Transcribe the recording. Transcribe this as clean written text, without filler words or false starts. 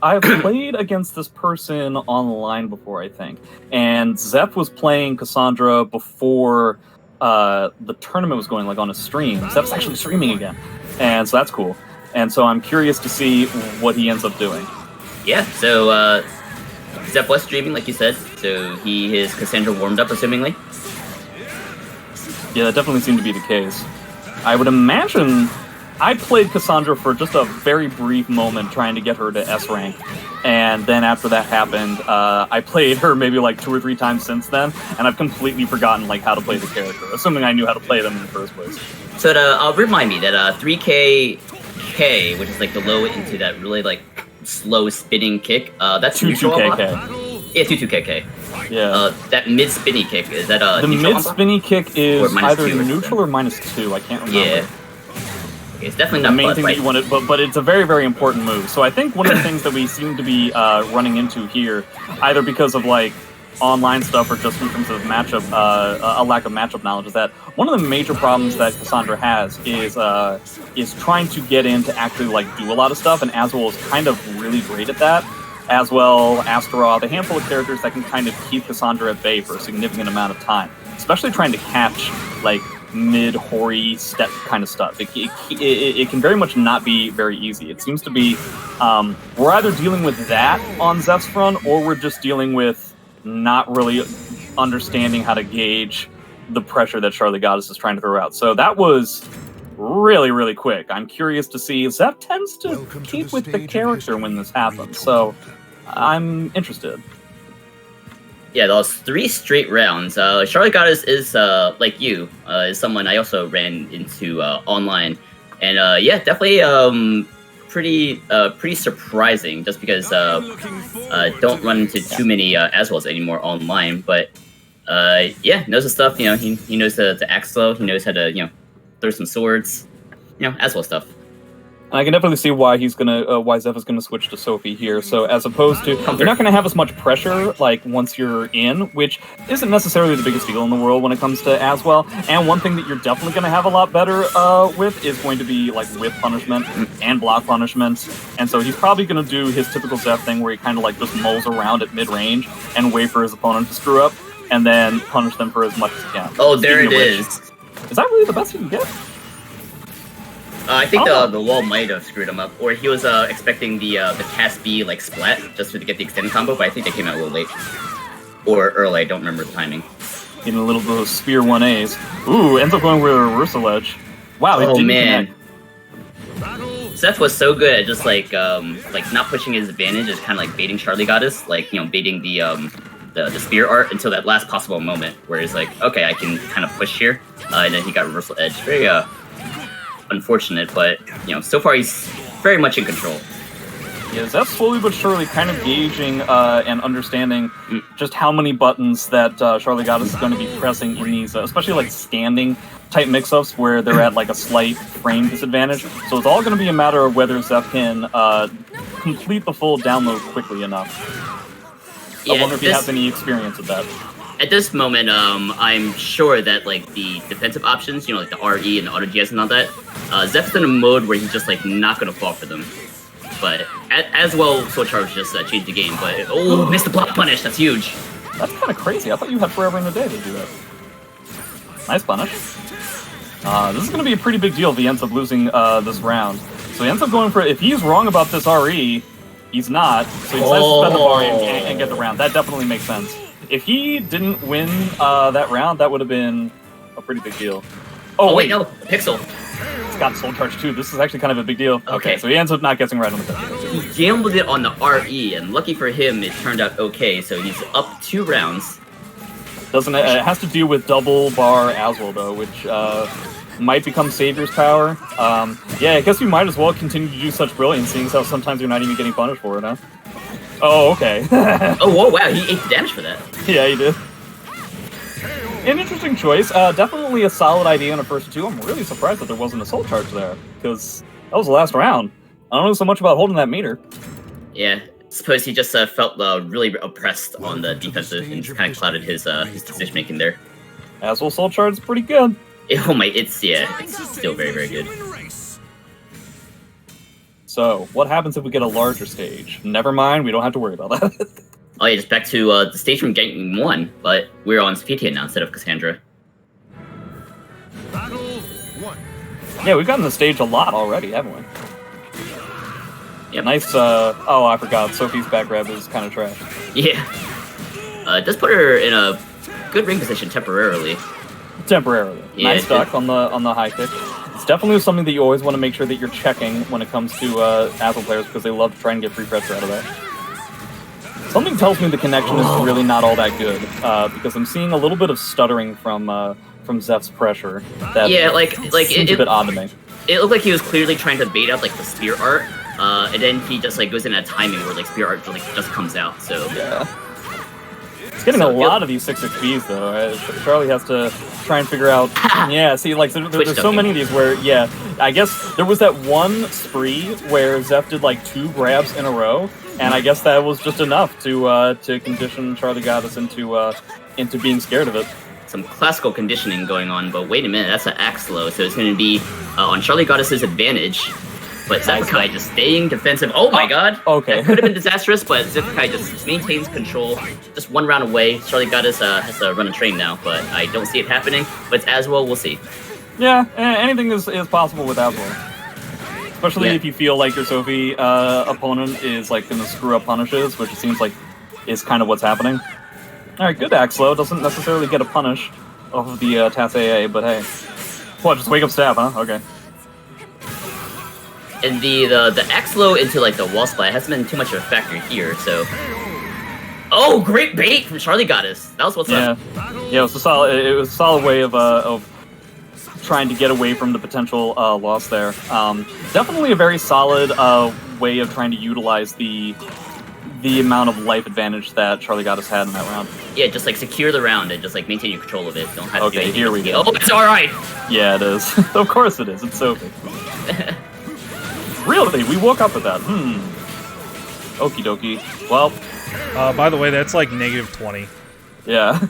I've played against this person online before, I think. And Xeph was playing Cassandra before the tournament was going, like, on a stream. Xeph's actually streaming again. And so that's cool. And so I'm curious to see what he ends up doing. Yeah, so Xeph was streaming, like you said. So his Cassandra warmed up, assumingly. Yeah, that definitely seemed to be the case. I would imagine... I played Cassandra for just a very brief moment trying to get her to S rank, and then after that happened, I played her maybe like 2 or 3 times since then, and I've completely forgotten like how to play the character, assuming I knew how to play them in the first place. So remind me that 3K, which is like the low into that really like slow spinning kick, that's 2-2KK. Yeah, 2-2KK. Yeah. That mid spinny kick, is that the mid spinny kick is either neutral or -2. I can't remember. Yeah. It's definitely not the main thing that you wanted, but it's a very, very important move. So I think one of the things that we seem to be running into here, either because of like online stuff or just in terms of matchup, a lack of matchup knowledge, is that one of the major problems that Cassandra has is trying to get in to actually like do a lot of stuff, and Azwel is kind of really great at that. Azwel, Astaroth, a handful of characters that can kind of keep Cassandra at bay for a significant amount of time, especially trying to catch like mid-hoary step kind of stuff. It can very much not be very easy. It seems to be we're either dealing with that on Xeph's front, or we're just dealing with not really understanding how to gauge the pressure that Charlie Goddess is trying to throw out. So that was really, really quick. I'm curious to see. Xeph tends to keep with the character when this happens, so I'm interested. Yeah, those 3 straight rounds. Charlotte Goddess is, like you, is someone I also ran into online. And yeah, definitely pretty surprising, just because don't run into too many Azwels anymore online. But yeah, knows the stuff. You know, he knows the axe slow. He knows how to, you know, throw some swords. You know, Azwel stuff. I can definitely see why he's gonna, why Xeph is gonna switch to Sophie here. So as opposed to, you're not gonna have as much pressure like once you're in, which isn't necessarily the biggest deal in the world when it comes to Azwel. And one thing that you're definitely gonna have a lot better with is going to be like whip punishment and block punishment. And so he's probably gonna do his typical Xeph thing where he kind of like just mulls around at mid range and wait for his opponent to screw up, and then punish them for as much as he can. Oh, there it is. Is that really the best you can get? I think the wall might have screwed him up, or he was expecting the cast B like splat just to get the extended combo, but I think they came out a little late or early. I don't remember the timing. Getting a little bit of spear 1As. Ooh, ends up going with a reversal edge. Wow, it didn't connect. Xeph was so good at just like not pushing his advantage, just kind of like baiting Charlie Goddess, like, you know, baiting the spear art until that last possible moment where he's like, okay, I can kind of push here, and then he got reversal edge. Very unfortunate, but you know, so far he's very much in control. Yeah, Xeph slowly but surely kind of gauging and understanding just how many buttons that Charlie Goddess is going to be pressing in these, especially like standing type mix-ups where they're at like a slight frame disadvantage. So it's all going to be a matter of whether Xeph can complete the full download quickly enough. Yeah, I wonder if he has any experience with that. At this moment, I'm sure that like the defensive options, you know, like the RE and the auto GS and all that, Xeph's in a mode where he's just like not gonna fall for them. But as well, Soul Charge just changed the game. But missed the block punish. That's huge. That's kind of crazy. I thought you had forever in the day to do that. Nice punish. This is gonna be a pretty big deal if he ends up losing this round. So he ends up going for, if he's wrong about this RE, he's not. So he decides to spend the bar and get the round. That definitely makes sense. If he didn't win that round, that would have been a pretty big deal. Oh wait, no, Pixel. It's got Soul Charge too. This is actually kind of a big deal. Okay, so he ends up not guessing right on the tip. He gambled it on the RE, and lucky for him, it turned out okay. So he's up 2 rounds. Doesn't it? It has to deal with double bar Azwel though, which might become Savior's power. Yeah, I guess you might as well continue to do such brilliance, seeing how sometimes you're not even getting punished for it, huh? Oh, okay. Oh, whoa, wow, he ate the damage for that. Yeah, he did. An interesting choice. Definitely a solid idea on a first 2. I'm really surprised that there wasn't a Soul Charge there, because that was the last round. I don't know so much about holding that meter. Yeah, suppose he just felt really oppressed on the defensive and just kind of clouded his decision-making there. Azwel Soul Charge is pretty good. Oh my, it's still very, very good. So, what happens if we get a larger stage? Never mind, we don't have to worry about that. Oh yeah, just back to the stage from Game 1, but we're on Sophitia now instead of Cassandra. Battle 1. Yeah, we've gotten the stage a lot already, haven't we? Yep. Nice, oh, I forgot, Sophie's back grab is kind of trash. Yeah. It does put her in a good ring position temporarily. Temporarily. Yeah, Nice duck on the high kick. It's definitely something that you always want to make sure that you're checking when it comes to Azwel players, because they love to try and get free pressure out of that. Something tells me the connection is really not all that good, because I'm seeing a little bit of stuttering from Xeph's pressure. That Yeah, like seems a bit odd to me. It looked like he was clearly trying to bait out like the spear art, and then he just like goes in a timing where like spear art just comes out. So yeah, it's getting a lot of these 6-6Bs though. Right? Charlie has to try and figure out. Yeah, see, like there's so many of these where yeah, I guess there was that one spree where Xeph did like 2 grabs in a row, and I guess that was just enough to condition Charlie Goddess into being scared of it. some classical conditioning going on, but wait a minute, that's an axe low, so it's going to be on Charlie Goddess's advantage. But Xephukai just staying defensive. Oh my god! Okay. That could have been disastrous, but Xephukai just maintains control. Just one round away. Charlie Goddess has to run a train now, but I don't see it happening. But Azwel, we'll see. Yeah, anything is possible with Azwel. Especially if you feel like your Sophie opponent is like going to screw up punishes, which it seems like is kind of what's happening. Alright, good axe low. Doesn't necessarily get a punish off of the TAS AA, but hey. What, just wake up stab, huh? Okay. And the axe low into like the wall splat hasn't been too much of a factor here, so. Oh, great bait from Charlie Goddess. That was what's up. Yeah, it was a solid way of trying to get away from the potential loss there. Definitely a very solid way of trying to utilize the amount of life advantage that Charlie Goddess had in that round. Yeah, just like secure the round and just like maintain your control of it. Don't have to do anything. Here we go. Oh, it's alright! Yeah, it is. Of course it is. It's Sophie. Really? We woke up with that. Okie dokie. Well. By the way, that's like -20. Yeah.